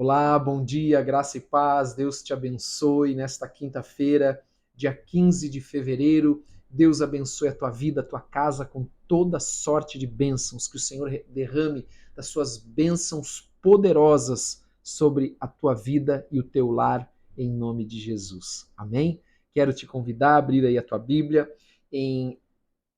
Olá, bom dia, graça e paz. Deus te abençoe nesta quinta-feira, dia 15 de fevereiro. Deus abençoe a tua vida, a tua casa com toda sorte de bênçãos. Que o Senhor derrame das suas bênçãos poderosas sobre a tua vida e o teu lar, em nome de Jesus. Amém? Quero te convidar a abrir aí a tua Bíblia em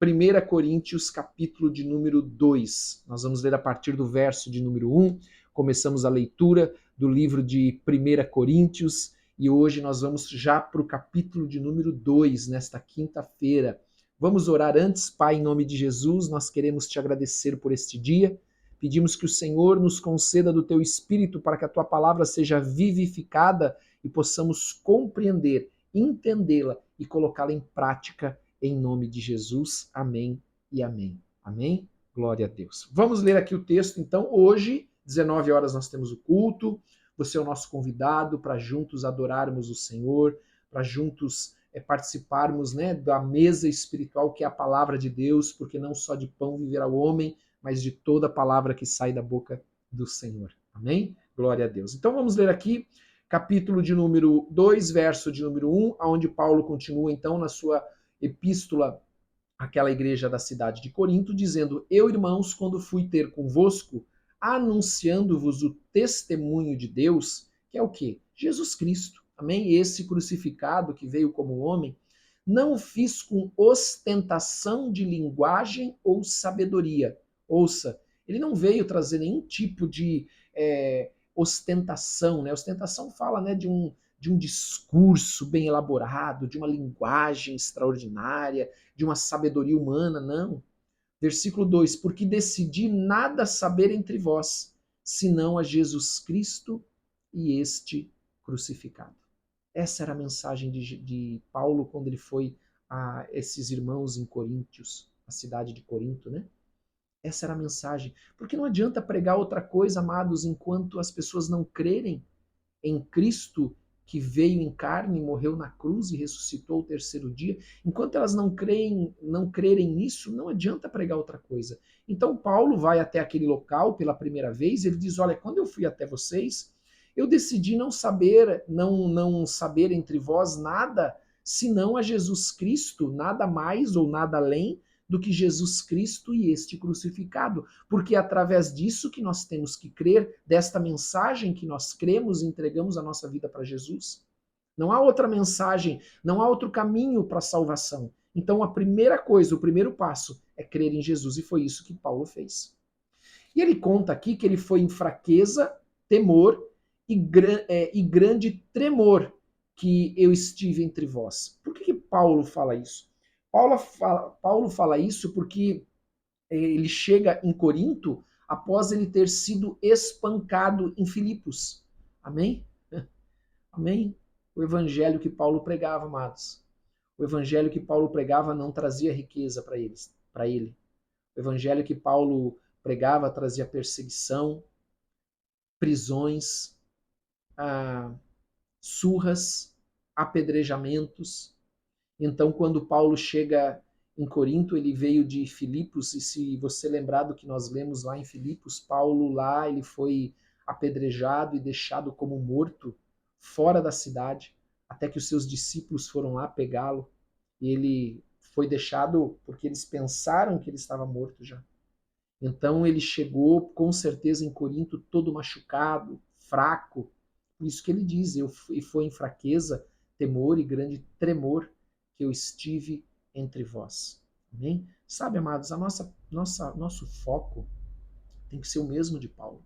1 Coríntios, capítulo de número 2. Nós vamos ler a partir do verso de número 1. Começamos a leitura do livro de 1 Coríntios e hoje nós vamos já para o capítulo de número 2, nesta quinta-feira. Vamos orar antes, Pai, em nome de Jesus. Nós queremos te agradecer por este dia. Pedimos que o Senhor nos conceda do teu Espírito para que a tua palavra seja vivificada e possamos compreender, entendê-la e colocá-la em prática em nome de Jesus. Amém e amém. Amém? Glória a Deus. Vamos ler aqui o texto, então. Hoje, 19 horas, nós temos o culto. Você é o nosso convidado para juntos adorarmos o Senhor, para juntos participarmos, né, da mesa espiritual que é a palavra de Deus, porque não só de pão viverá o homem, mas de toda palavra que sai da boca do Senhor. Amém? Glória a Deus. Então vamos ler aqui capítulo de número 2, verso de número 1, onde Paulo continua então na sua epístola àquela igreja da cidade de Corinto, dizendo: Eu, irmãos, quando fui ter convosco, anunciando-vos o testemunho de Deus, que é o quê? Jesus Cristo. Amém? Esse crucificado que veio como homem, não o fiz com ostentação de linguagem ou sabedoria. Ouça, ele não veio trazer nenhum tipo de ostentação, né? Ostentação fala, né, de um discurso bem elaborado, de uma linguagem extraordinária, de uma sabedoria humana, não. Versículo 2: Porque decidi nada saber entre vós, senão a Jesus Cristo e este crucificado. Essa era a mensagem de Paulo quando ele foi a esses irmãos em Coríntios, a cidade de Corinto, né? Essa era a mensagem. Porque não adianta pregar outra coisa, amados, enquanto as pessoas não crerem em Cristo que veio em carne, morreu na cruz e ressuscitou ao terceiro dia. Enquanto elas não crerem nisso, não adianta pregar outra coisa. Então Paulo vai até aquele local pela primeira vez, e ele diz: olha, quando eu fui até vocês, eu decidi não saber entre vós nada senão a Jesus Cristo, nada mais ou nada além do que Jesus Cristo e este crucificado, porque é através disso que nós temos que crer, desta mensagem que nós cremos e entregamos a nossa vida para Jesus. Não há outra mensagem, não há outro caminho para a salvação. Então a primeira coisa, o primeiro passo é crer em Jesus, e foi isso que Paulo fez. E ele conta aqui que ele foi em fraqueza, temor e grande tremor que eu estive entre vós. Por que Paulo fala isso? Paulo fala isso porque ele chega em Corinto após ele ter sido espancado em Filipos. Amém? Amém? O evangelho que Paulo pregava, amados. O evangelho que Paulo pregava não trazia riqueza para ele. O evangelho que Paulo pregava trazia perseguição, prisões, surras, apedrejamentos. Então, quando Paulo chega em Corinto, ele veio de Filipos, e se você lembrar do que nós lemos lá em Filipos, Paulo lá, ele foi apedrejado e deixado como morto fora da cidade, até que os seus discípulos foram lá pegá-lo, e ele foi deixado porque eles pensaram que ele estava morto já. Então ele chegou com certeza em Corinto todo machucado, fraco. Por isso que ele diz: e foi em fraqueza, temor e grande tremor que eu estive entre vós. Amém? Sabe, amados, nosso foco tem que ser o mesmo de Paulo: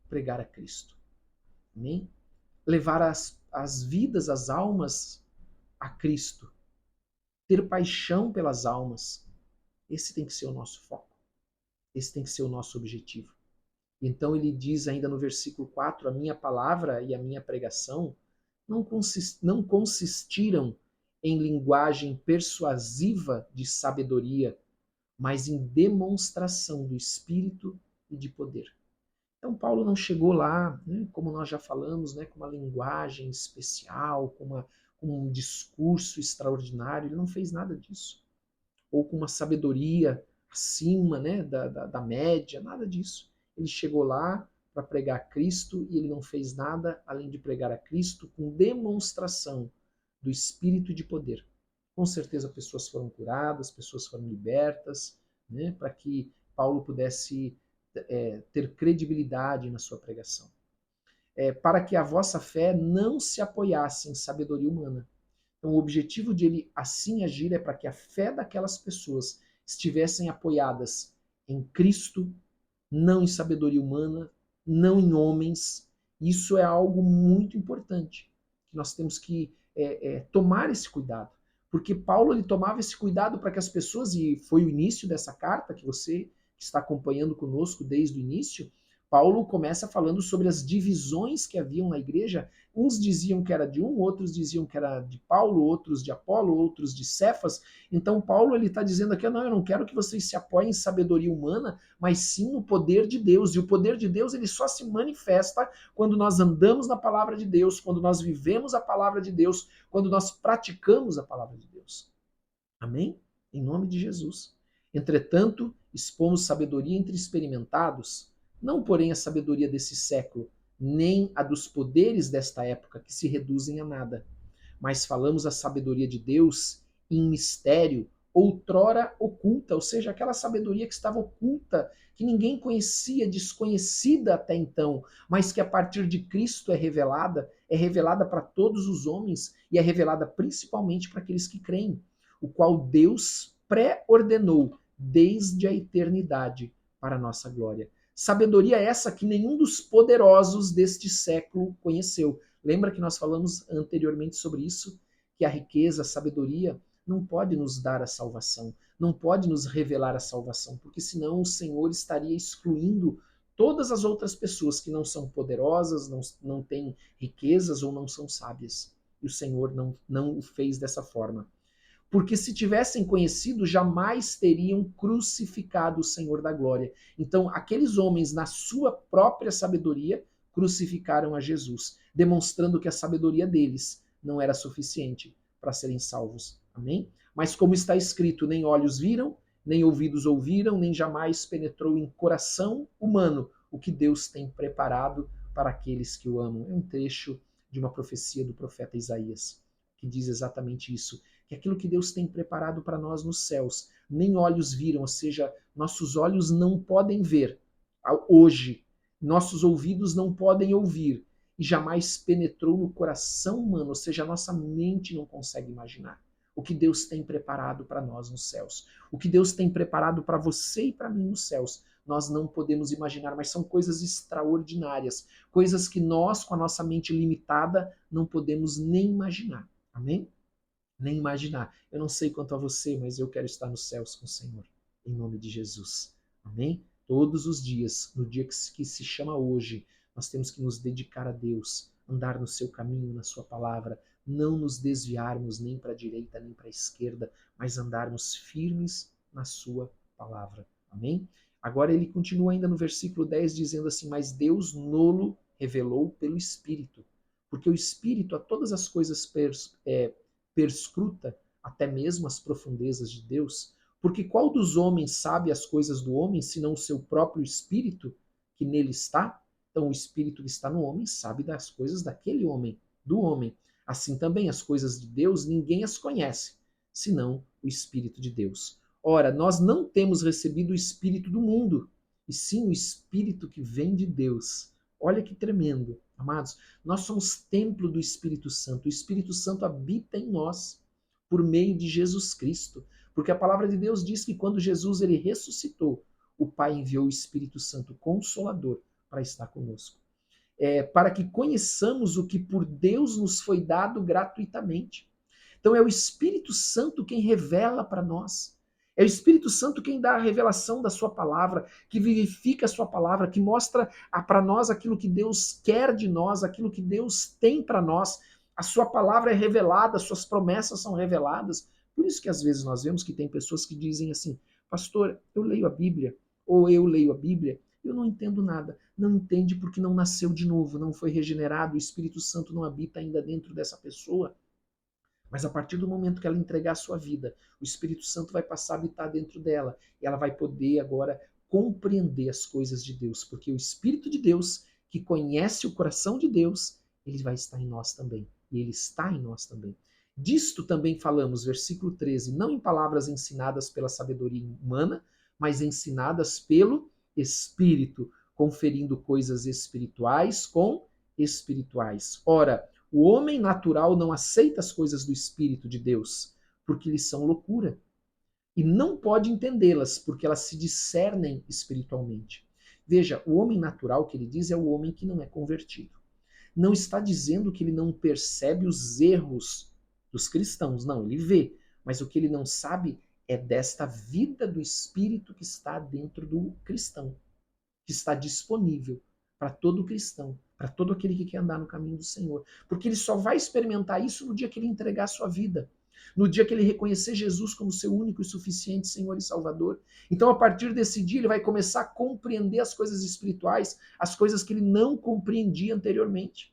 pregar a Cristo. Amém? Levar as vidas, as almas a Cristo. Ter paixão pelas almas. Esse tem que ser o nosso foco. Esse tem que ser o nosso objetivo. Então ele diz ainda no versículo 4: a minha palavra e a minha pregação não consistiram em linguagem persuasiva de sabedoria, mas em demonstração do Espírito e de poder. Então Paulo não chegou lá, né, como nós já falamos, né, com uma linguagem especial, com um discurso extraordinário. Ele não fez nada disso. Ou com uma sabedoria acima, né, da média, nada disso. Ele chegou lá para pregar a Cristo e ele não fez nada além de pregar a Cristo com demonstração do Espírito e de poder. Com certeza pessoas foram curadas, pessoas foram libertas, né, para que Paulo pudesse ter credibilidade na sua pregação. Para que a vossa fé não se apoiasse em sabedoria humana. Então, o objetivo de ele assim agir é para que a fé daquelas pessoas estivessem apoiadas em Cristo, não em sabedoria humana, não em homens. Isso é algo muito importante, que nós temos que tomar esse cuidado. Porque Paulo ele tomava esse cuidado para que as pessoas, e foi o início dessa carta que você que está acompanhando conosco desde o início, Paulo começa falando sobre as divisões que haviam na igreja. Uns diziam que era de um, outros diziam que era de Paulo, outros de Apolo, outros de Cefas. Então Paulo ele está dizendo aqui, não, eu não quero que vocês se apoiem em sabedoria humana, mas sim no poder de Deus. E o poder de Deus ele só se manifesta quando nós andamos na palavra de Deus, quando nós vivemos a palavra de Deus, quando nós praticamos a palavra de Deus. Amém? Em nome de Jesus. Entretanto, expomos sabedoria entre experimentados, não porém a sabedoria desse século, nem a dos poderes desta época, que se reduzem a nada. Mas falamos a sabedoria de Deus em mistério, outrora oculta, ou seja, aquela sabedoria que estava oculta, que ninguém conhecia, desconhecida até então, mas que a partir de Cristo é revelada para todos os homens e é revelada principalmente para aqueles que creem, o qual Deus pré-ordenou desde a eternidade para a nossa glória. Sabedoria essa que nenhum dos poderosos deste século conheceu. Lembra que nós falamos anteriormente sobre isso? Que a riqueza, a sabedoria não pode nos dar a salvação, não pode nos revelar a salvação, porque senão o Senhor estaria excluindo todas as outras pessoas que não são poderosas, não têm riquezas ou não são sábias. E o Senhor não o fez dessa forma. Porque se tivessem conhecido, jamais teriam crucificado o Senhor da glória. Então, aqueles homens, na sua própria sabedoria, crucificaram a Jesus, demonstrando que a sabedoria deles não era suficiente para serem salvos. Amém? Mas como está escrito, nem olhos viram, nem ouvidos ouviram, nem jamais penetrou em coração humano o que Deus tem preparado para aqueles que o amam. É um trecho de uma profecia do profeta Isaías, que diz exatamente isso, que aquilo que Deus tem preparado para nós nos céus, nem olhos viram, ou seja, nossos olhos não podem ver hoje, nossos ouvidos não podem ouvir, e jamais penetrou no coração humano, ou seja, a nossa mente não consegue imaginar o que Deus tem preparado para nós nos céus. O que Deus tem preparado para você e para mim nos céus, nós não podemos imaginar, mas são coisas extraordinárias, coisas que nós, com a nossa mente limitada, não podemos nem imaginar. Amém? Nem imaginar. Eu não sei quanto a você, mas eu quero estar nos céus com o Senhor, em nome de Jesus. Amém? Todos os dias, no dia que se chama hoje, nós temos que nos dedicar a Deus, andar no seu caminho, na sua palavra, não nos desviarmos nem para a direita nem para a esquerda, mas andarmos firmes na sua palavra. Amém? Agora ele continua ainda no versículo 10 dizendo assim, mas Deus nolo revelou pelo Espírito, porque o Espírito a todas as coisas perscruta, até mesmo as profundezas de Deus, porque qual dos homens sabe as coisas do homem, senão o seu próprio espírito que nele está? Então o espírito que está no homem sabe das coisas daquele homem, do homem. Assim também as coisas de Deus ninguém as conhece, senão o Espírito de Deus. Ora, nós não temos recebido o Espírito do mundo, e sim o Espírito que vem de Deus. Olha que tremendo, amados. Nós somos templo do Espírito Santo. O Espírito Santo habita em nós por meio de Jesus Cristo. Porque a palavra de Deus diz que quando Jesus ele ressuscitou, o Pai enviou o Espírito Santo Consolador para estar conosco. Para que conheçamos o que por Deus nos foi dado gratuitamente. Então é o Espírito Santo quem revela para nós. É o Espírito Santo quem dá a revelação da sua palavra, que vivifica a sua palavra, que mostra para nós aquilo que Deus quer de nós, aquilo que Deus tem para nós. A sua palavra é revelada, as suas promessas são reveladas. Por isso que às vezes nós vemos que tem pessoas que dizem assim, pastor, eu leio a Bíblia, ou eu leio a Bíblia, eu não entendo nada. Não entende porque não nasceu de novo, não foi regenerado, o Espírito Santo não habita ainda dentro dessa pessoa. Mas a partir do momento que ela entregar a sua vida, o Espírito Santo vai passar a habitar dentro dela e ela vai poder agora compreender as coisas de Deus, porque o Espírito de Deus que conhece o coração de Deus, ele vai estar em nós também. E ele está em nós também. Disto também falamos, versículo 13, não em palavras ensinadas pela sabedoria humana, mas ensinadas pelo Espírito, conferindo coisas espirituais com espirituais. Ora, o homem natural não aceita as coisas do Espírito de Deus, porque lhes são loucura, e não pode entendê-las, porque elas se discernem espiritualmente. Veja, o homem natural que ele diz é o homem que não é convertido. Não está dizendo que ele não percebe os erros dos cristãos, não, ele vê, mas o que ele não sabe é desta vida do Espírito que está dentro do cristão, que está disponível para todo cristão, para todo aquele que quer andar no caminho do Senhor. Porque ele só vai experimentar isso no dia que ele entregar a sua vida, no dia que ele reconhecer Jesus como seu único e suficiente Senhor e Salvador. Então, a partir desse dia, ele vai começar a compreender as coisas espirituais, as coisas que ele não compreendia anteriormente.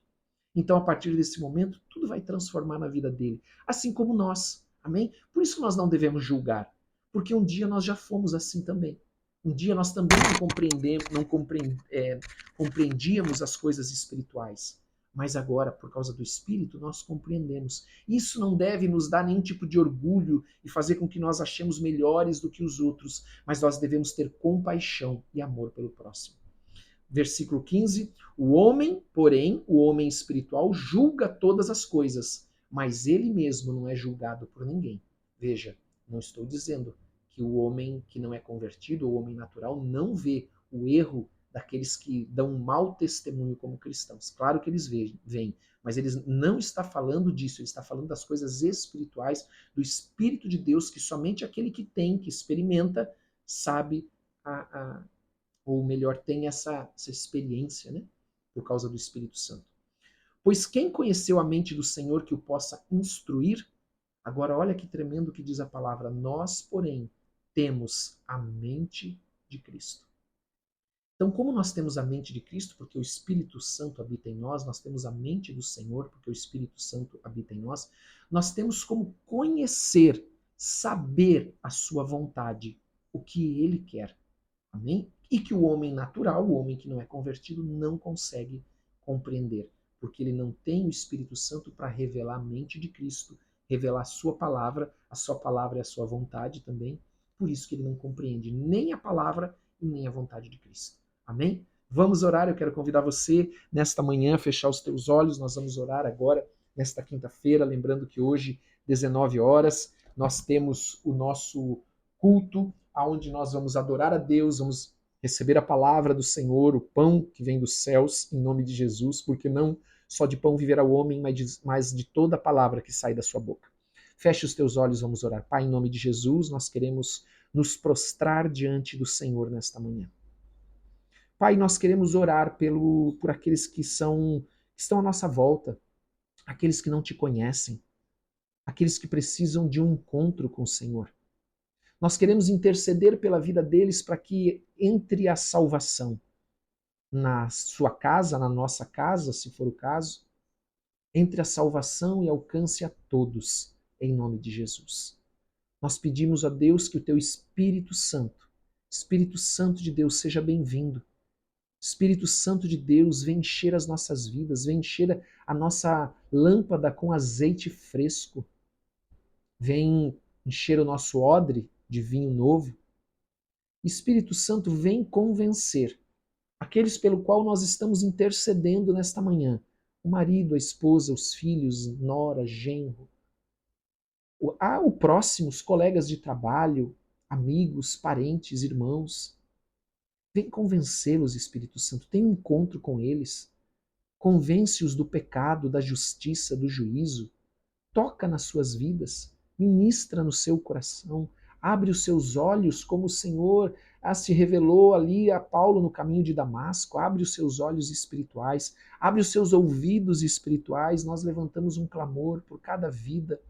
Então, a partir desse momento, tudo vai transformar na vida dele, assim como nós. Amém? Por isso que nós não devemos julgar, porque um dia nós já fomos assim também. Um dia nós também compreendíamos as coisas espirituais. Mas agora, por causa do Espírito, nós compreendemos. Isso não deve nos dar nenhum tipo de orgulho e fazer com que nós achemos melhores do que os outros, mas nós devemos ter compaixão e amor pelo próximo. Versículo 15: o homem, porém, o homem espiritual, julga todas as coisas, mas ele mesmo não é julgado por ninguém. Veja, não estou dizendo que o homem que não é convertido, o homem natural, não vê o erro daqueles que dão um mau testemunho como cristãos. Claro que eles veem, mas ele não está falando disso, ele está falando das coisas espirituais, do Espírito de Deus, que somente aquele que tem, que experimenta, sabe ou melhor, tem essa experiência, né? Por causa do Espírito Santo. Pois quem conheceu a mente do Senhor que o possa instruir? Agora, olha que tremendo que diz a palavra. Nós, porém, temos a mente de Cristo. Então, como nós temos a mente de Cristo, porque o Espírito Santo habita em nós, nós temos a mente do Senhor, porque o Espírito Santo habita em nós temos como conhecer, saber a sua vontade, o que ele quer. Amém? E que o homem natural, o homem que não é convertido, não consegue compreender, porque ele não tem o Espírito Santo para revelar a mente de Cristo, revelar a sua palavra e a sua vontade também. Por isso que ele não compreende nem a palavra e nem a vontade de Cristo. Amém? Vamos orar, eu quero convidar você nesta manhã a fechar os teus olhos, nós vamos orar agora, nesta quinta-feira, lembrando que hoje, 19 horas, nós temos o nosso culto, aonde nós vamos adorar a Deus, vamos receber a palavra do Senhor, o pão que vem dos céus, em nome de Jesus, porque não só de pão viverá o homem, mas de toda a palavra que sai da sua boca. Feche os teus olhos, vamos orar. Pai, em nome de Jesus, nós queremos nos prostrar diante do Senhor nesta manhã. Pai, nós queremos orar por aqueles que estão à nossa volta, aqueles que não te conhecem, aqueles que precisam de um encontro com o Senhor. Nós queremos interceder pela vida deles para que entre a salvação na sua casa, na nossa casa, se for o caso, entre a salvação e alcance a todos, em nome de Jesus. Nós pedimos a Deus que o teu Espírito Santo de Deus, seja bem-vindo. Espírito Santo de Deus, vem encher as nossas vidas, vem encher a nossa lâmpada com azeite fresco, vem encher o nosso odre de vinho novo. Espírito Santo, vem convencer aqueles pelo qual nós estamos intercedendo nesta manhã, o marido, a esposa, os filhos, nora, genro, o próximo, os colegas de trabalho, amigos, parentes, irmãos. Vem convencê-los, Espírito Santo, tem um encontro com eles. Convence-os do pecado, da justiça, do juízo. Toca nas suas vidas, ministra no seu coração, abre os seus olhos como o Senhor se revelou ali a Paulo no caminho de Damasco, abre os seus olhos espirituais, abre os seus ouvidos espirituais. Nós levantamos um clamor por cada vida,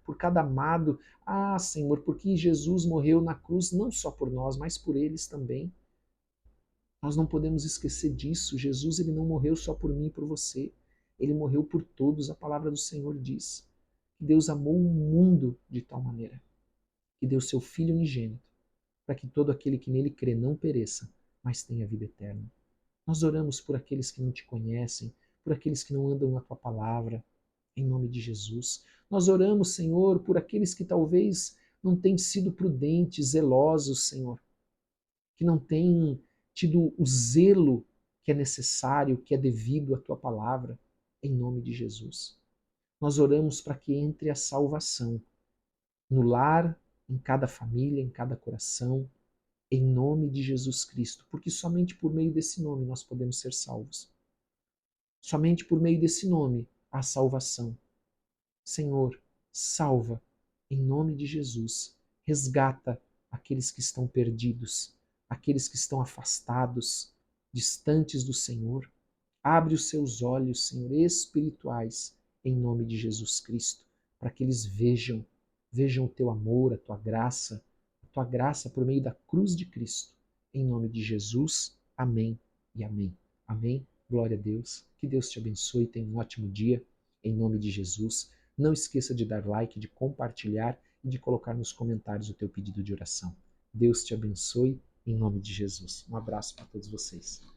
por cada amado. Ah, Senhor, porque Jesus morreu na cruz não só por nós, mas por eles também. Nós não podemos esquecer disso. Jesus, ele não morreu só por mim e por você. Ele morreu por todos. A palavra do Senhor diz que Deus amou o mundo de tal maneira que deu seu Filho unigênito, para que todo aquele que nele crê não pereça, mas tenha vida eterna. Nós oramos por aqueles que não te conhecem, por aqueles que não andam na tua palavra, em nome de Jesus. Nós oramos, Senhor, por aqueles que talvez não têm sido prudentes, zelosos, Senhor, que não têm tido o zelo que é necessário, que é devido à tua palavra, em nome de Jesus. Nós oramos para que entre a salvação no lar, em cada família, em cada coração, em nome de Jesus Cristo, porque somente por meio desse nome nós podemos ser salvos. Somente por meio desse nome há salvação. Senhor, salva, em nome de Jesus. Resgata aqueles que estão perdidos, aqueles que estão afastados, distantes do Senhor. Abre os seus olhos, Senhor, espirituais, em nome de Jesus Cristo, para que eles vejam o teu amor, a tua graça por meio da cruz de Cristo. Em nome de Jesus, amém e amém. Amém. Glória a Deus. Que Deus te abençoe. Tenha um ótimo dia. Em nome de Jesus. Não esqueça de dar like, de compartilhar e de colocar nos comentários o teu pedido de oração. Deus te abençoe em nome de Jesus. Um abraço para todos vocês.